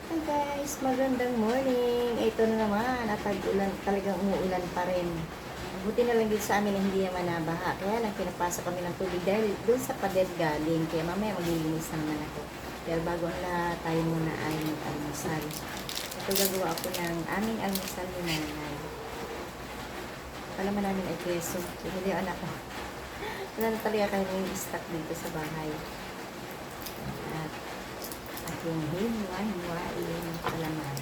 Hi guys, magandang morning. Ito na naman at tag-ulan, talagang umuulan pa rin. Buti na lang dito sa amin hindi naman nabaha. Kaya lang pinapasa kami ng tubig dahil doon sa pader galing. Kaya mamaya maglilinis naman ako. Pero bago na tayo muna ay mag-almusal. Ito gagawa ako ng aming almusal ni nanay. Alam namin ay keso. Hindi anak ko. Wala na talaga kayong stock dito sa bahay. At aking hiwa-hiwain ng palaman.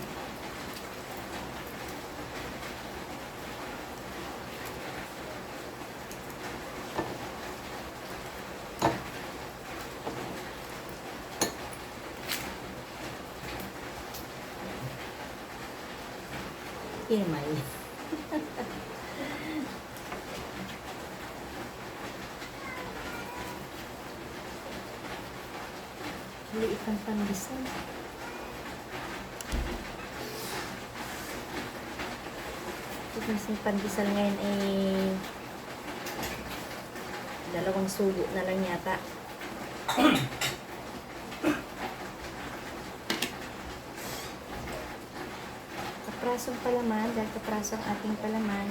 Kimay. Liit ang pandesal. Kasi pandesal ngayon ay dalawang sugo na lang yata. Kaprasong palaman, dahil kaprasong ating palaman.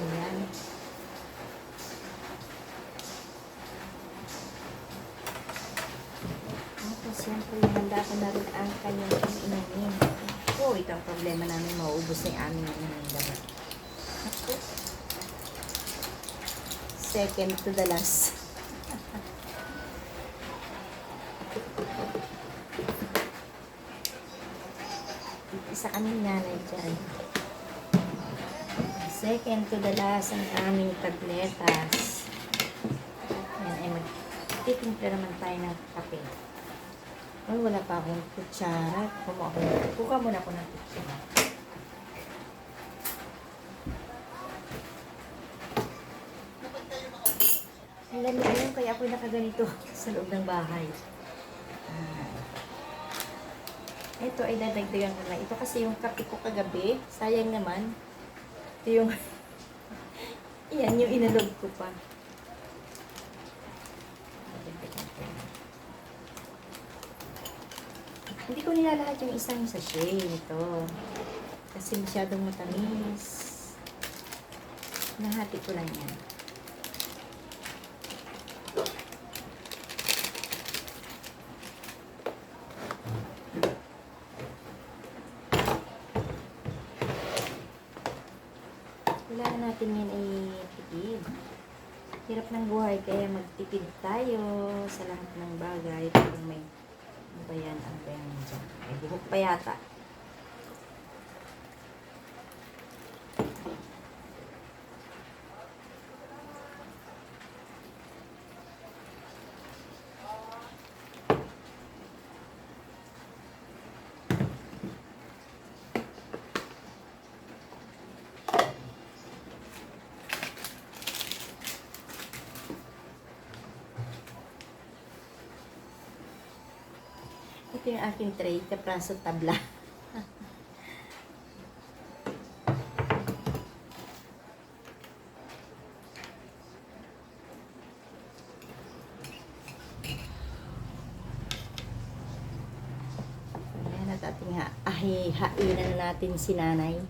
Ayan. Tapos, siyempre, handa ko na rin ang kanyang inamin. Oh, ito ang problema namin. Mauubos na yung aming inamin dapat. Ako. Second to the last. Isa kaming nanay dyan. Second to the last ang aming tabletas. Yan ay magtitimpla naman tayo ng kape. Ay, wala pa akong kutsara. Kuka muna ako ng kutsara. Ang lamig ngayon kaya ako nakaganito sa loob ng bahay. Ito ay dadagdagan ko na. Ito kasi yung kape ko kagabi. Sayang naman. Ito yung yan yung inalog ko pa. Hindi ko nilalahat yung isang sachet nito. Kasi masyadong matamis. Nahati ko lang yan. Kailangan natin yan ay tipid. Hirap ng buhay kaya magtipid tayo sa lahat ng bagay. Kung may ano ba yan? Ano ba yan dyan? May buhok pa yata. Ito yung aking tray, kapraso tabla. Ayan at ating hainan na natin si nanay.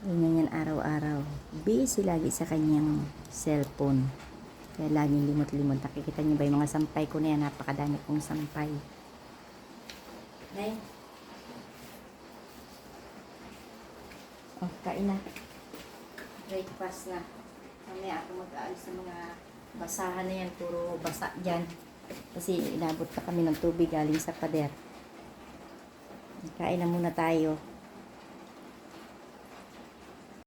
Ganyan yan araw-araw. Busy lagi sa kanyang cellphone. Kaya laging limot-limot. Nakikita niyo ba yung mga sampay ko na yan? Napakadami kong sampay. Nay. Oh, kain na. Breakfast na. Mamaya ako mag-aalis sa mga basahan na yan. Puro basa dyan. Kasi inabot pa kami ng tubig galing sa pader. Kain na muna tayo.